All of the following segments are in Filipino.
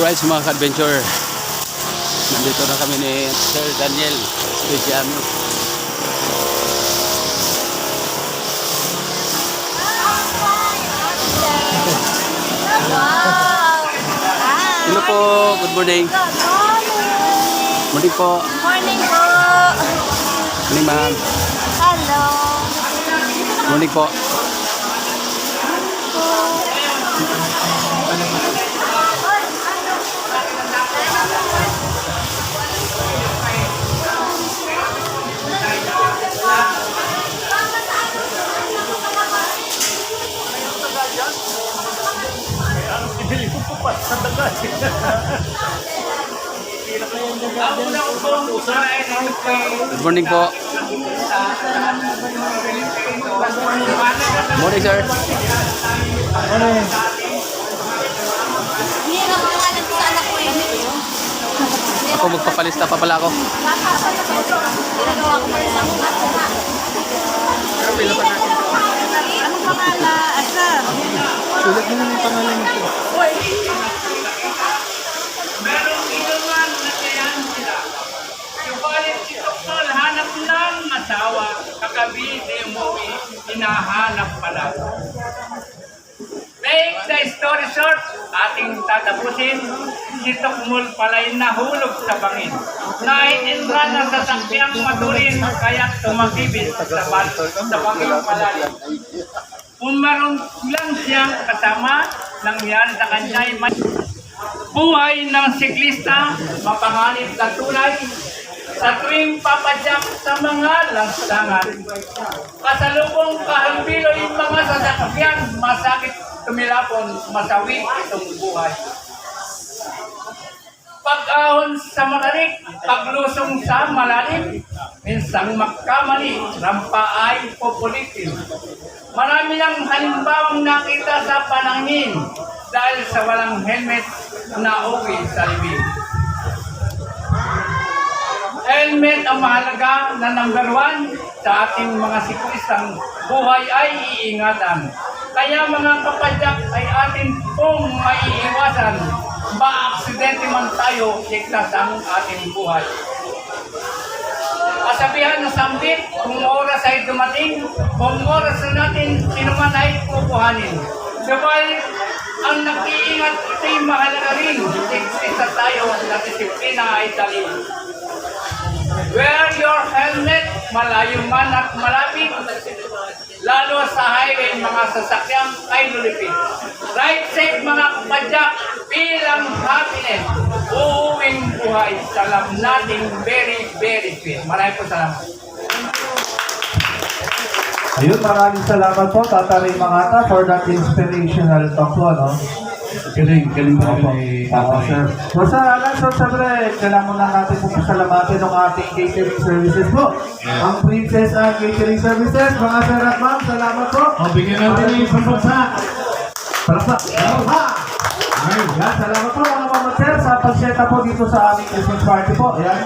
Alright, mga ka-adventure, nandito na kami ni Sir Daniel Especiano. Hello po, good morning. Morning po. Morning po. Morning ma'am. Hello. Morning po. Good morning po. Morning sir. Hindi na pangalan ko sa anak ko eh. Ako magpapalista pa pala ako. Ginagawa ko pa rin sa mga anak. Anong pangalan? Asa? Sulat mo naman yung pangalan nito. Merong inuman na kayan sila. Subalit si Toknol hanap ng asawa. Kagabi di umuwi, hinahanap pala. Make the story short, ating tatapusin. Si Toknol pala'y nahulog sa bangin. Naitinra na sa sakyang maturin, kaya tumakibit sa bangin palalim. Kung meron lang siyang kasama, nangyari sa kanya ay may buhay ng siklista, mapanganib na tulay, sa tuwing papadyak sa mga lansangan. Kasalubong kahambilo yung mga sasakyan, masakit tumilapon, masawi itong buhay. Pag-ahon sa matarik, paglusong sa malalim, minsang magkamali, rampa ay populitin. Marami ng halimbawang nakita sa panangin dahil sa walang helmet na uwi sa libing. Helmet ang mahalaga na number 1 sa ating mga siklistang buhay ay iingatan. Kaya mga kapadyak ay atin pong maiiwasan. Ba-aksidente man tayo, ligtas ang ating buhay. Kasabihan ng sambit, kung oras ay dumating, kung oras na natin, sino man ay kukuhanin. Subalit, ang nag-iingat ay mahalaga rin. Ligtas tayo na disiplina ay dalhin. Wear your helmet, malayo man at malapit. Lalo sa highway, mga sasakyang ay lulipid. Ride safe mga kapadyak, bilang happiness. Uuwing buhay, salam nating very, very fit. Maraming po salamat. Ayun, maraming salamat po, Tata Ray Mangata, for that inspirational talk po, no? Galing po Opo. ni Oo, sir. So, sa so, siyempre, kailangan muna natin po pasalamatin ng ating catering services po. Yeah. Ang Princess and Catering Services, mga sir at ma'am, salamat po. O, bigyan natin ng isang bansa. Palakpak. Ha! Ayun, yan. Salamat po mga mama sir sa pagseta po dito sa aming Christmas party po. Ayan.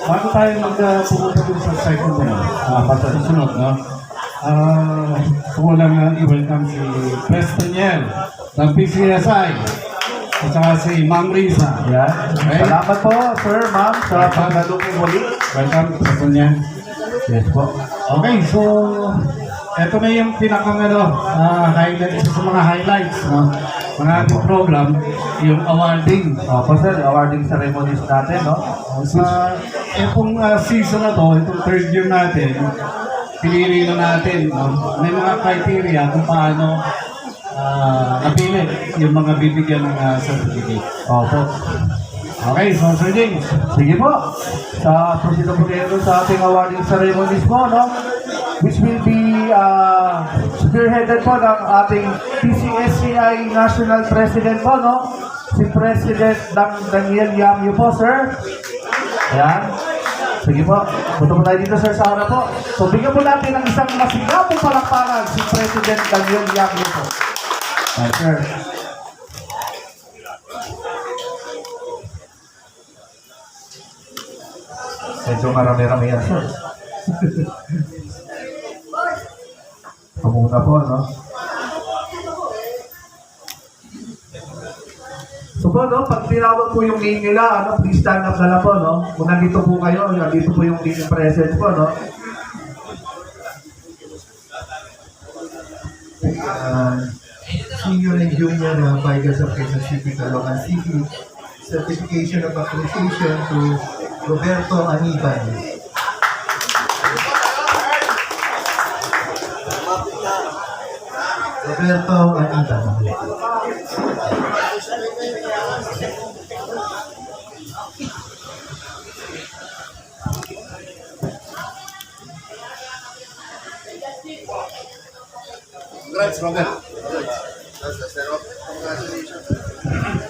Bago tayo pumunta dun sa second na susunod, no? Kulang na i-welcome si Preston ng PCSI at saka si Ma'am Risa. Ayan. Okay. Salamat po, sir, ma'am, sa pagdalupin muli. Welcome, Preston. Yes po. Okay, so eto na yung pinakang highlight, isa sa mga highlights, no? Mga ating program, yung awarding. Opo sir, awarding ceremonies natin, no? Sa etong season na to, itong third year natin, pinili na natin, no? May mga criteria kung paano napili yung mga bibigyan ng certificate. Opo. Okay, so Sir James. Sige po. Sa proceed po kayo sa ating awarding ceremonies po, no? Which will be spearheaded po ng ating PCSCI National President po, no? Si President Daniel Yamyo po, sir. Ayan. Sige po. Punta po tayo dito, sir, sa harap po. So, bigyan po natin ng isang masigapong palakpakan si President Daniel Yamyo po. Ayan, sir. Medyo marami-rami yan, sir. Pamuna po, no? So po, no, pag tinawag po yung name nila, ano, please stand up na lang po, no? Kung nandito po kayo, nandito po yung team present po, no? Senior and Junior Bikers of Quezon City, Caloocan City, certification of appreciation to Roberto Aniban. Roberto Aniban.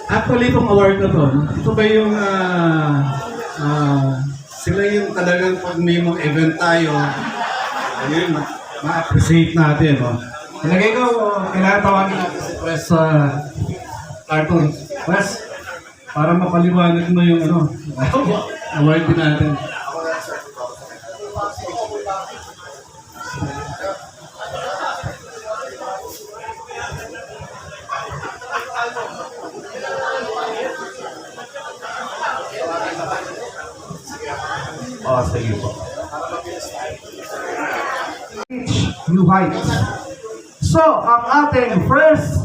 Actually, itong award na to, ito ba yung sila yung talagang pag may mga event tayo, ayun, ma-appreciate natin. No? Ilagay ko, kailangan tawagin natin si Press Cartoon. Press, para mapaliwanag mo yung ano, award din natin. Oh, sige po. New heights. So, ang ating first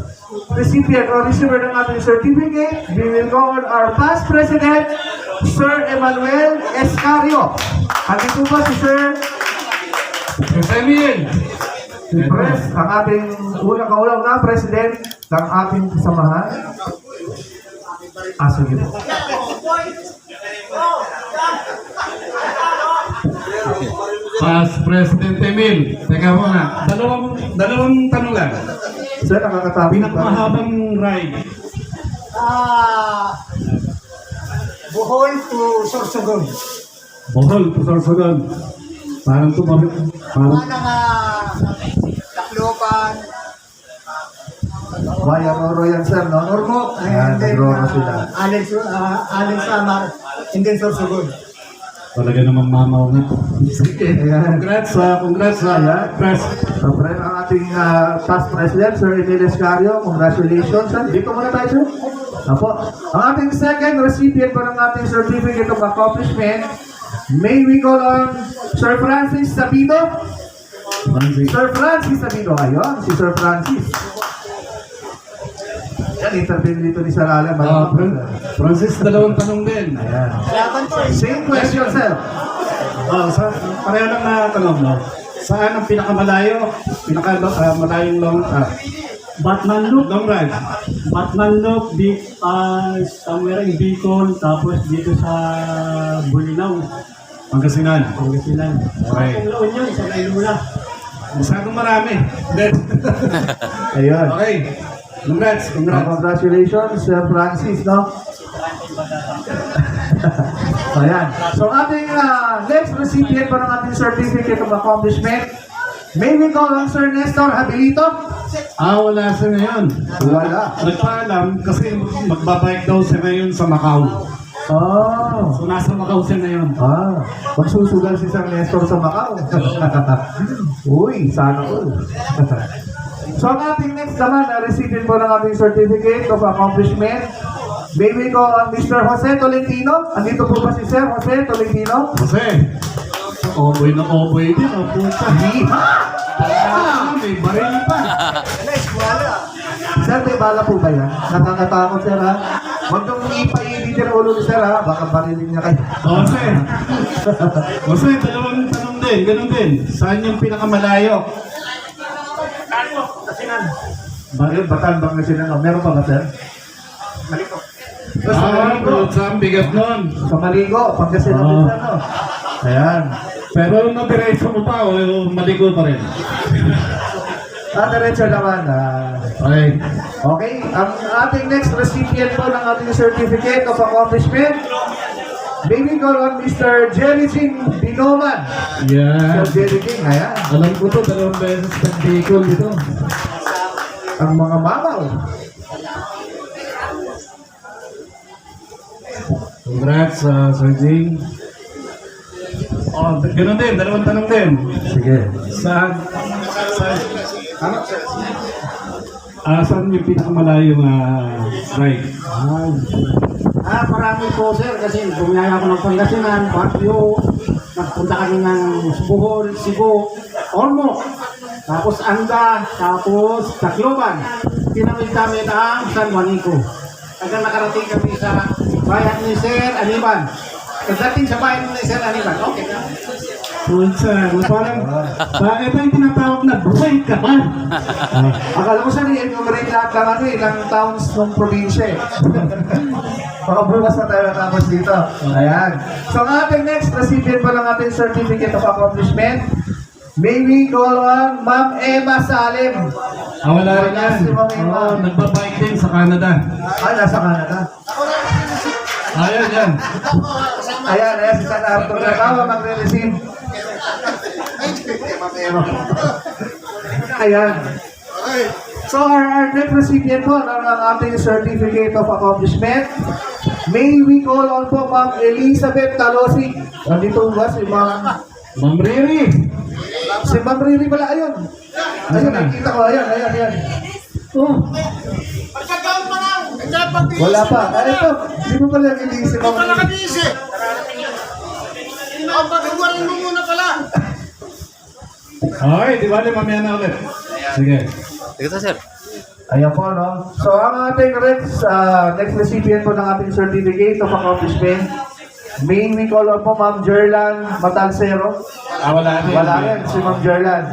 recipient or receiver ng ating certificate, we will go on our past president, Sir Emmanuel Escario. Andito po si Sir Emil! Pres, ang ating unang na president ng ating samahan. Sige po. Past President Emil, teka muna, dalawang tanong lang. Sir, nakakatabi. Pinakamahabang ride. Bohol to Sorsogon. Bohol, Sorsogon. Parang tumawid. Parang Tacloban. Bayan Oro yan, sir, no? Ormoc. Ayan, nag-Oro sila. Allen Samar. And then Sorsogon. talaga namang mamaw na. Ayan. Congrats, Ayan. Press. Friend, ang ating past president, Sir Emil Escario, congratulations. Dito muna tayo, sir. Apo. Ang ating second recipient po ng ating certificate of accomplishment, may we call on Sir Francis Sabido. Sir Francis Sabido. Ayun, si Sir Francis. Yan, interview dito ni Sir Alan. Francis, dalawang tanong din. Ayan. Same question, sir. Pareho lang na tanong, no? Saan ang pinakamalayong Batman Loop. long ride? Batman Loop, somewhere in Bicol, tapos dito sa Bulinaw, Pangasinan. Pangasinan. Okay. Kung laon yun, sa Maynila. Masyadong marami. Then, Ayun. okay. Congrats. Congratulations, Sir Francis, no? Ayan. So, ating next recipient po ng ating certificate of accomplishment, may we call on Sir Nestor Habilito? Wala siya ngayon. Wala. Nagpaalam kasi magbabike daw siya ngayon sa Macau. Oh. So, nasa Macau siya ngayon. Magsusugal si Sir Nestor sa Macau. Uy, sana all. So, ang ating next naman, recipient po ng ating certificate of accomplishment, may we call on Mr. Jose Tolentino. Andito po ba si Sir Jose Tolentino? Jose, oboy na oboy din. O, puta. May baril pa. Sir, may bala po ba yan? Nakakatakot, sir, ha? Huwag nung ipainitin ang ulo ni sir, ha? Baka barilin niya kayo. Jose, dalawang tanong din. Ganun din. Saan yung pinakamalayo? Bataan bang na sila, no? Meron pa ba, sir? Saan bigat nun. Sa Maligo, Pangasinan din, sir, no? Ayan. Pero nadiretso mo pa o maligo pa rin? Diretso naman, Okay. Okay, ang ating next recipient po ng ating certificate of accomplishment, may we call on Mr. Jerry Jing Binoman. Yeah. Sir Jerry Jing, ayan. Alam ko to, dalawang beses nag-vehicle dito. Ang mga mamaw. Congrats, Sir Jing. Ganun din, dalawang tanong din. Sige. Sa Saan yung pinakamalayong ride? Marami po sir kasi bumiyaya ako ng Pangasinan, Baguio, nagpunta kami ng Bohol, Cebu, Ormoc, tapos Anga, tapos Tacloban. Tinamid namin ang San Juanico. Hanggang nakarating kami sa bayan ni Sir Aniban. Pagdating sa bayan ni Sir Aniban, okay na. Punsa, parang, ito yung tinatawag na buhay ka ba? Akala ko sir, i-enumerate lahat lang ilang towns ng probinsya eh. Baka bukas na tayo natapos dito. Ayan. So ang ating next recipient pa ng ating Certificate of Accomplishment, may we call on Ma'am Emma Salim. Wala rin yan. Si Ma'am Emma. Oo, nagbabike din sa Canada. Nasa Canada. Ayan, yan. Ayan, si San Arthur na tao magre-receive. Ayan. So our next recipient po ng ating Certificate of Accomplishment, may we call on po Ma'am Elizabeth Talosik. Nandito ba si Ma'am? Ma'am Riri. Si Ma'am Riri pala, ayun. Ayun, nakikita ko, ayan. Oh, Wala pa. Ito, hindi mo pala nagiging si Ma'am Riri. okay, di ba? Mamaya na ulit. Sige. Ito, sir. Ayan po, no? So, ang ating next recipient po ng ating Certificate of Accomplishment, may we call on po Ma'am Jerlan Matalcero. Wala rin. Wala rin, si Ma'am Jerlan.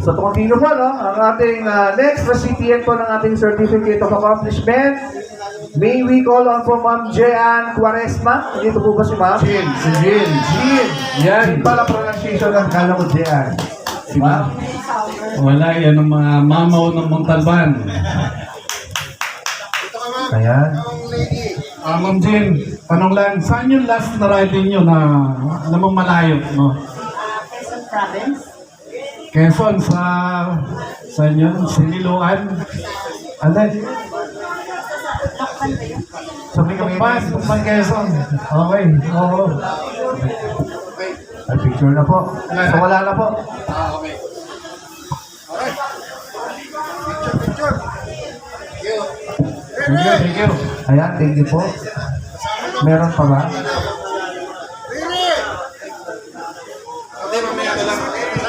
So, to continue po, no? Ang ating next recipient po ng ating Certificate of Accomplishment, may we call on po Ma'am Jean Quaresma. Dito po ba si Ma'am? Si Jean. Jean. Yan. Jean pala pronunciation ng kala ko Jean. Si Ma'am. Wala yan ang mga mamaw ng Montalban. Ayan. Ma'am Jean, tanong lang, saan yung last na riding nyo na namang malayo, no? Quezon Province. Quezon, saan yun? Siniluan? Ano? Sabi kami Tukpan, Quezon. Okay, oo. Ay, picture na po. So, wala na po. Thank you. Ayan, thank you po. Meron pa ba?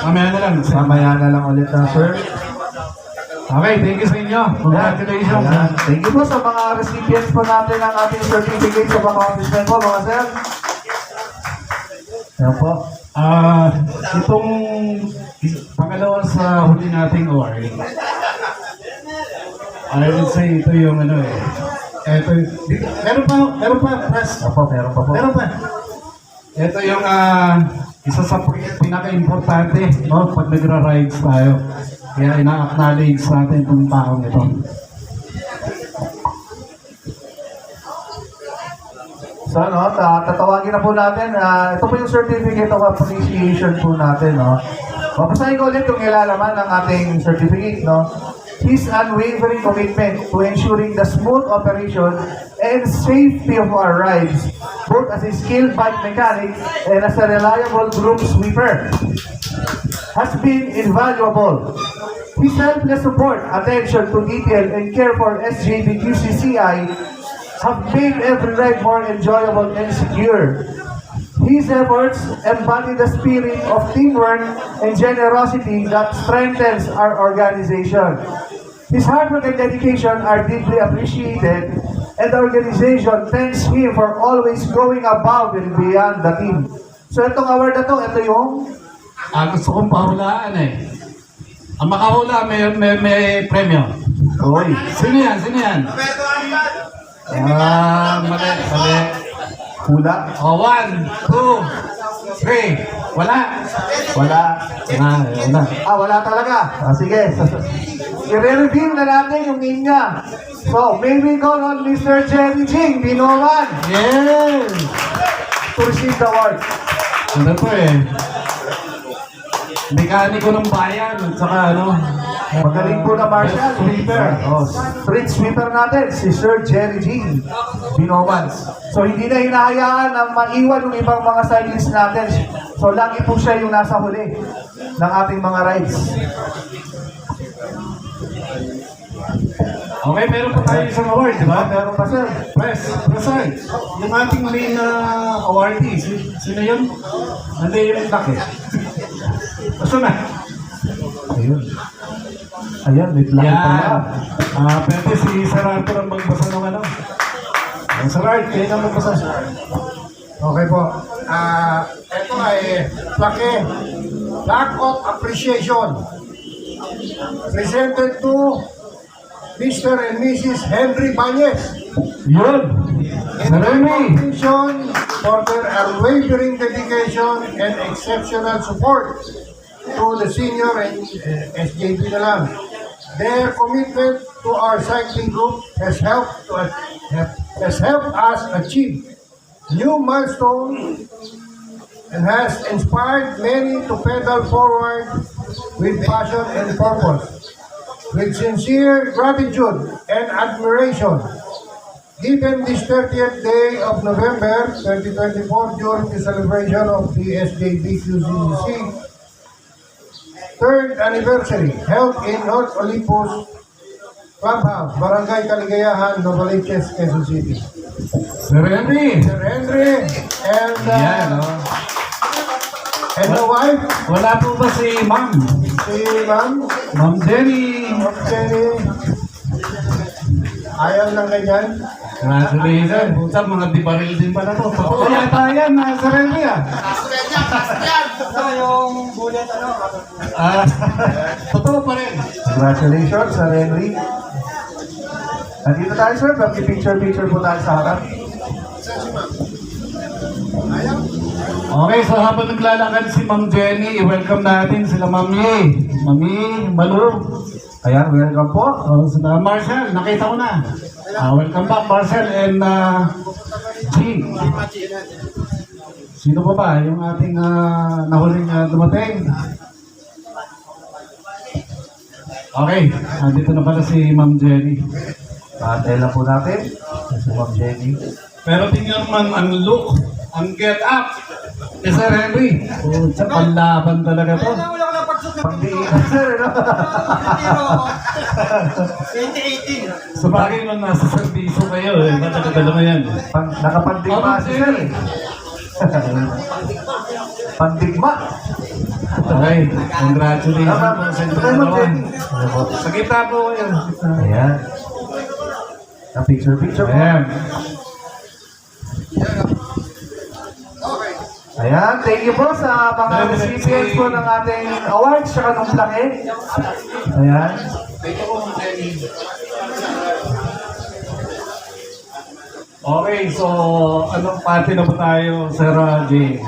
Mamaya na lang. Mamaya na lang ulit na, sir. Okay, thank you sa inyo. Congratulations. Ayan. Thank you po sa mga recipients po natin ng ating certificate of accomplishment po, mga sir. Ayan po. Itong pangalawa sa huli nating award, I would say ito yung ano eh. Ito, meron pa, press. Meron pa po. Meron pa. Ito yung isa sa pinaka-importante, no, pag nagra-rides tayo. Kaya ina-acknowledge natin itong taong ito. So, no, tatawagin na po natin. Ito po yung certificate of appreciation po natin, no. Babasahin ko ulit yung ilalaman ng ating certificate, no. His unwavering commitment to ensuring the smooth operation and safety of our rides, both as a skilled bike mechanic and as a reliable group sweeper, has been invaluable. His selfless support, attention to detail, and care for SJBQCCI have made every ride more enjoyable and secure. His efforts embody the spirit of teamwork and generosity that strengthens our organization. His hard work and dedication are deeply appreciated, and the organization thanks him for always going above and beyond the team. So itong award na to, ito yung Gusto kong pahulaan eh. Ang makahula may premyo. Oy. Sino yan? Mali. Hula. 1, 2, 3. Wala. Wala. Wala. Wala talaga. Sige. I-review na natin yung inya. So, may we call on Mr. Jerry Jing, Binowan, Yes! to receive the award. Ano to eh? Mekaniko ng bayan at saka ano? Magaling po na Marshall. Sweeper. Street sweeper natin, si Sir Jerry Jing, Binowan. So, hindi na hinahayaan na maiwan yung ibang mga cyclists natin. So, lagi po siya yung nasa huli ng ating mga rides. Okay, meron pa tayo isang award, di ba? Meron pa, sir. Preside. Yung ating main awardee, sino yun? Hindi yung laki. Basta na. Ayun. Ayan, may plaki pa Yan. na. Pwede si Sir Arthur ang magbasa ng ano. Sir Arthur, kayo na magbasa. Okay po. Ito ay plaque. Plaque of Appreciation. Presented to Mr. and Mrs. Henry Bañez. Yun. In recognition for their unwavering dedication and exceptional support to the senior and SJP na lang. Their commitment to our cycling group has helped us achieve new milestone and has inspired many to pedal forward with passion and purpose. With sincere gratitude and admiration, given this 30th day of November 2024 during the celebration of the SJBQCC 3rd anniversary held in North Olympus Clubhouse, Barangay Caligayahan, Novaliches, Quezon City. Sir Henry. Sir Henry and and the wife, Wala po ba si Ma'am? si Ma'am Jenny. Jenny. Ayaw ng ganyan. Congratulations. Puta, mga dibaril din pala to. Totoo yata yan, Sir Henry ah. Totoo pa rin. Congratulations, Sir Henry. Nandito tayo, sir. Picture po tayo sa harap. Okay, so habang naglalakad si Ma'am Jenny, i-welcome natin sila Ma'am Ye. Mami, Malu. Ayan, welcome po. Sila Marcel, nakita ko na. Welcome back, Marcel and G. Sino pa ba? Yung ating nahuling dumating. Okay, dito na pala si Ma'am Jenny. Tela po natin. Si Ma'am Jenny. Pero tingnan man ang look, ang get up ni Sir Henry. Sa panlaban talaga to. Pang-diinan, sir. No? Sa bagay nung nasa servisyo kayo, matagal mo yan. Nakapagdigma si sir. Pandigma. Okay, congratulations po sa inyo dalawa. Sa gitna po kayo. Ayan. Picture po. Ayan. Ayan, thank you po sa mga recipients po ng ating awards saka ng plaque. Ayan. Okay, so anong party na po tayo, Sir James?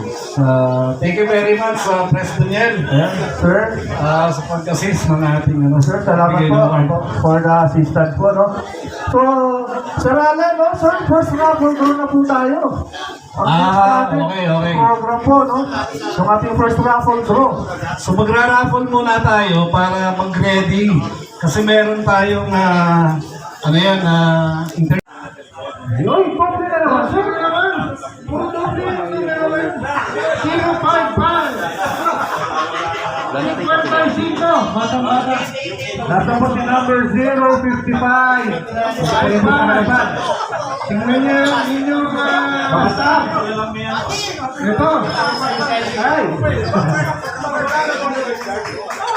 Thank you very much, Pres Daniel. Ayan, sir. Sa pag-assist ng ating Sir, salamat bigay po ng award. for the assistance po, no? So, Sir Alan, no? Sir, first raffle draw na po tayo. Okay. Program po, no? Yung ating first raffle draw. So magra-raffle muna tayo para mag-ready. Kasi meron tayong, Yoy, pobre na naman, sir. Nasa po si number 055. Tingnan niyo yung inyong staff. Ito. Ay!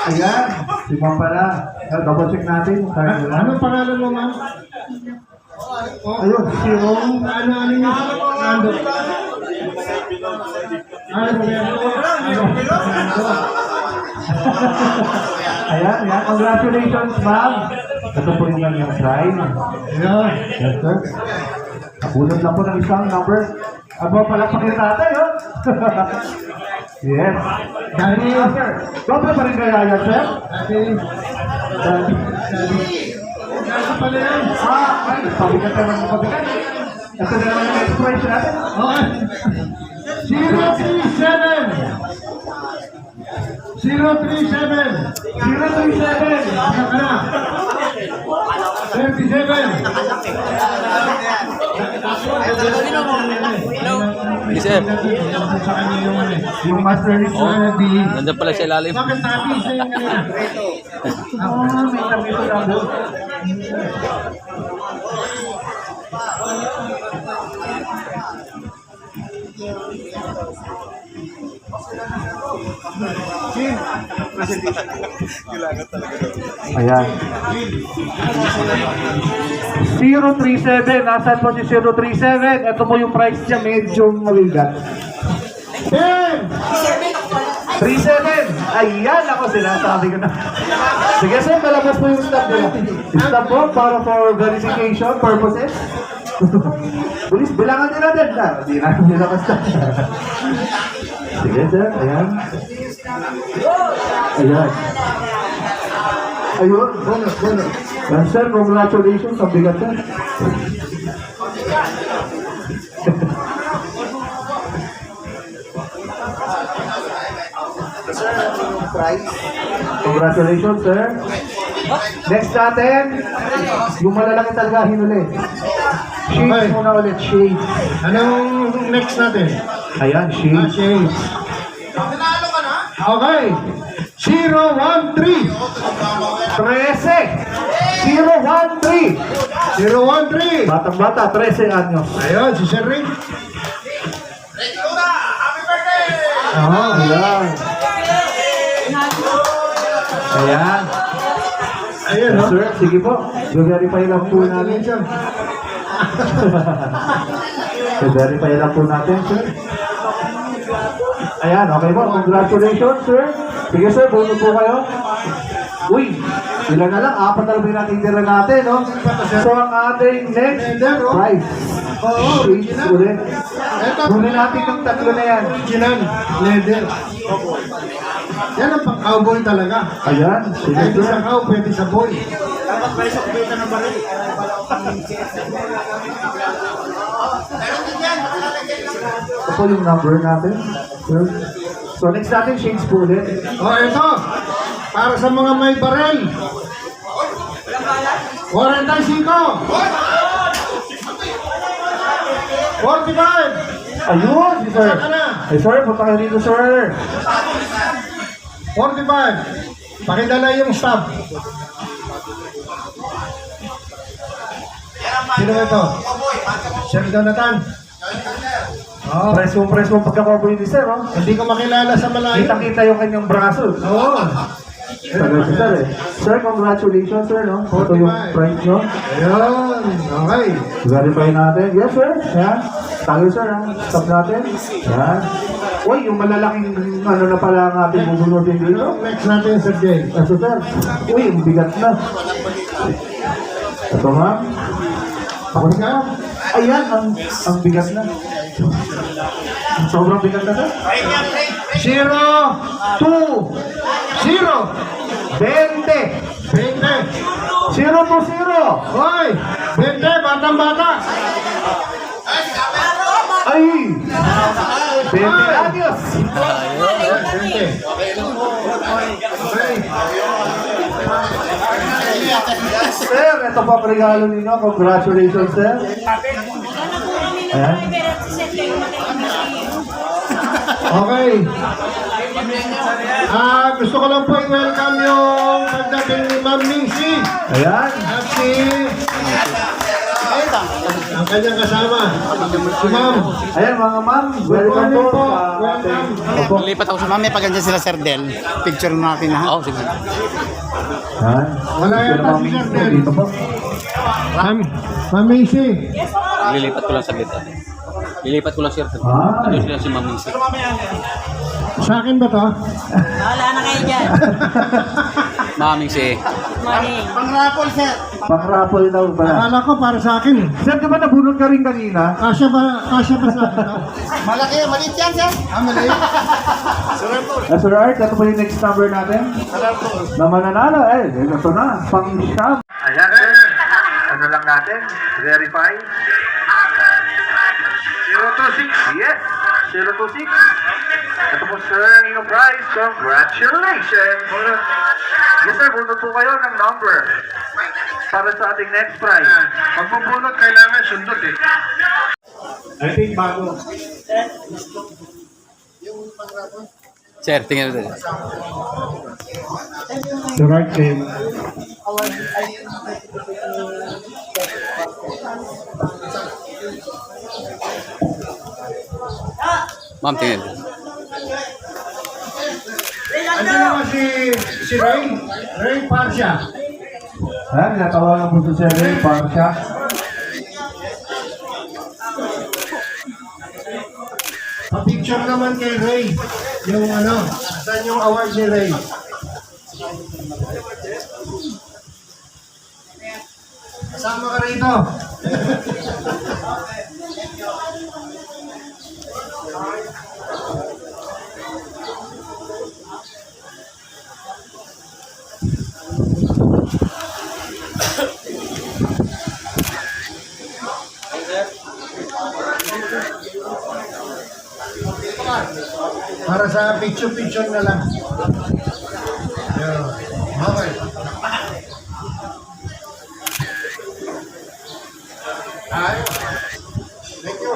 Ayan, si Ma'am pala. Double check natin. Anong pangalan mo, ma'am? Ayun, si Rom. Ano niyo? Ano? Ayan, congratulations, ma'am. Ito po yung kanyang shrine. Yes, sir. Napunod lang po ng isang number. Aba, palakpakin natin, oh. Yes. Daniel, sir. Doble pa rin kaya yan, sir? Pabigat naman ng pabigat. Ito na naman yung next prize natin. Okay. 037. 037. Ano ka na? 37. Yes, sir. Sa kanya yung ano. Yung master list Oh, na di... nandiyan pala sa ilalim. Bakit nakapisa yung ano? May interview lang doon. Ayan. 037. Nasaan po si 037? Ito po yung price niya. Medyo mabigat. 10! 37! Ayan ako sinasabi ko na. Sige sir, palabas po yung stop nila. Stop po para for verification purposes. Bilis, bilangan nila din na. Hindi na nila ka-stop. Sige sir, ayan. Ayan. Ayun, bonus, bonus. Yan sir, congratulations. Ang bigat sir. Congratulations, sir. Next natin, yung malalaki talaga hinuli. Shades Okay. muna ulit, shades. Anong next natin? Ayan, shades. Shades. Okay. 013. 13! 013! 013. Batang-bata, 13 anyos. Ayun, si Sir Rick. Ayan. Ayan. Ayun, Yes, no? sir, sige po. I-verify lang po namin. I-verify lang po natin, sir. Ayan, okay po. Congratulations, sir. Sige, sir, bunod po kayo. Uy, sila na lang. 4 na lang yung natitira natin, no? So, ang ating next prize. Shades ulit. Huli natin ng 3 na yan. Original. Leather. Yan ang pang-cowboy talaga. Ayan, sige, Pwede sir. sa cow, pwede sa boy. Ito po yung number natin, sir. So, next natin, shades po ulit. O, ito. Para sa mga may barel. 45. 45. Ayun, si sir. Saka na. Ay, sir, punta kayo dito, sir. 45. Pakidala yung stop. Sino ito? Sir Jonathan. Oh, Press mo pagka-cover ni sir, oh. hindi ko makilala sa malayo. Kita-kita yung kanyang braso. Oo. Tagal si sir, eh. Sir, congratulations, sir, no? Ito yung price, no? Ayun. Okay. Verify natin. Yes, sir. Yan. Tayo, sir, ha? Stop natin. Yan. Uy, yung malalaking ano na pala ang ating bubunutin dito. Next natin, Sir Jay. Ito, sir. Uy, yung bigat na. Ito, ma'am. Ako na. Ayan, ang bigat na. Sobrang bigat na, sir. 0, 2, 0, 20. 20. 0 to 0. Hoy! 20, batang-bata. Ay! 20 anyos. 20. Sir, ito pa ang regalo ninyo. Congratulations, sir. Ayan. Okay. Gusto ko lang po i-welcome yung pagdating ni Ma'am Mincy Ayan. at si ang kanyang kasama. Si Ma'am. Ayan, mga ma'am. Good Welcome morning po. po. sa Welcome. ating- Opo. Lipat ako sa mamaya pag andyan sila Sir Del. Picture natin ha. Oo, sige. Ayan. Wala Dito yata na, si ma'am. Sir Del. Dito po. Ma'am Mincy. Lilipat ko lang sa bita. Lilipat ko lang, sir. Ah. Ano sila si Ma'am Mincy? Sa akin ba to? Wala na kayo dyan. Ma'am Mincy. Morning. Pang-raffle daw pala. Akala ko para sa akin. Sir, di ba nabunod ka rin kanina? Kasya ba sa akin to? Malaki, maliit yan sir. Maliit. Sir Art, ito po yung next number natin. Na mananalo. Ito na. Pang-shop. Ayan, sir. Ano lang natin? Verify. 026. Yes. 026. Ito po, sir, ang inyong prize. Congratulations. Yes, sir. Bunod po kayo ng number. Para sa ating next prize. Pag bubunot, kailangan sundot eh. I think bago. Sir, tingnan dito. The right name. Ma'am, tingnan dito. Ano naman si Ray Parsia. Ayan, natawagan po ito si Ray Parsia. Pa-picture naman kay Ray. Yung ano, saan yung award ni Ray? Kasama ka rito. Para sa picture-picture na lang. Yeah. Okay. Thank you.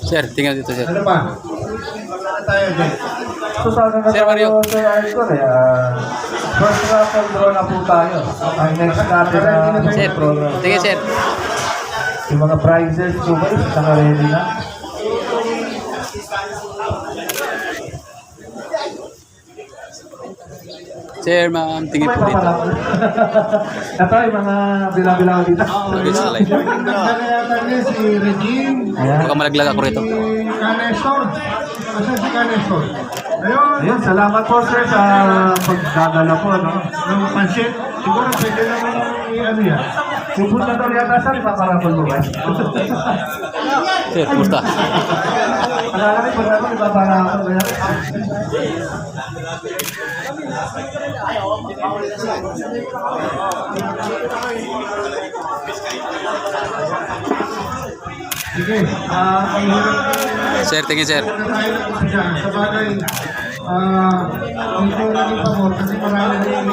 Sir, tingnan dito, sir. Ano ba? Wala na tayo dyan. So sana na Sir Mario. tayo, Sir Idol first raffle draw na po tayo. Ang next natin na Sir, tingnan, sir. yung mga prizes po guys, naka-ready na. Sir, ma'am, tingin po dito. Ito yung mga bilang-bilang dito. Lagay sa live. Nagkakayatan niya si Regine, Ayan. Baka malaglag ako rito. si Canestor. Asan si Canestor? Ayun. Ayun, salamat po sir sa pagdadala po. No? Ng pansit. Siguro pwede naman ano yan. Yung food na to yata sir, ipaparapol mo ba? Sir, kumusta? Akala ko pag ako ipaparapol ba yan? Sige. Ang hirap Sir, tingin, sir. na tayo nag-umpisa. Sa bagay, hindi ko naging pamor kasi marami na yung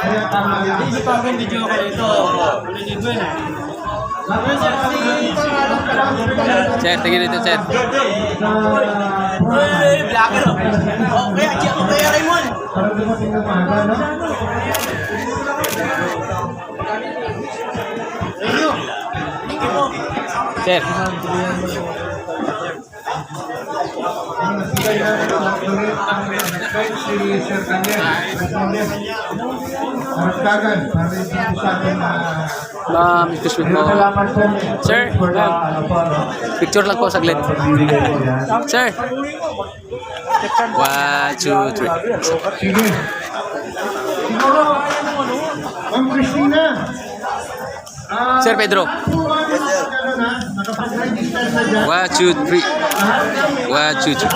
kaya tama yan. Hindi pa akong video ko dito. Sir, tingin dito, sir. Vlogger. Kaya Raymond. Parang dumating na maaga, no? Sir. Si Sir Daniel. Harapdagan. Para hindi sa akin na Ma'am, excuse me po. Salamat po. Sir, For the, ano po, no? Picture lang po saglit. Pagbibigay po yan. Sir. 1, 2, 3. sige. Siguro, Ma'am Christina. Sir Pedro. Nakapag-register na dyan. 1, 2, 3. 1, 2, 3.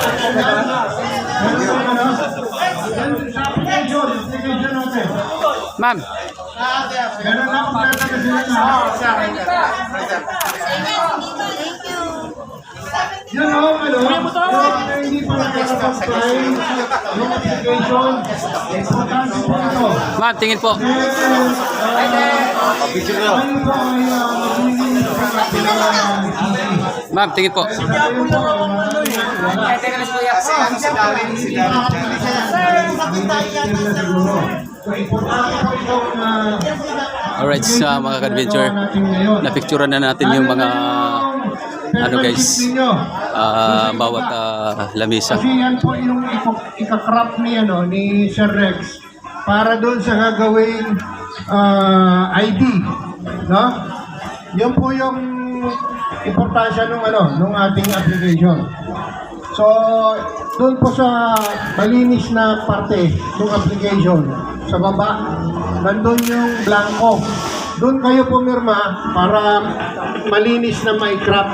Ma'am. Ganun na kung meron na sila na. Yun o, yung hindi pa nakakapag-try, yung application, importante po ito. Ma'am, tingin po. Ma'am, tingin po. Alright, sa mga ka-adventure, na-picturean na natin yung mga ano guys, bawat lamisa. Kasi yan po yung ika-crop ni, ni Sir Rex para doon sa gagawing ID, no? Yan po yung importansya nung ating application. So, doon po sa malinis na parte ng application, sa baba, nandun yung blanco. Doon kayo pumirma para malinis na may crop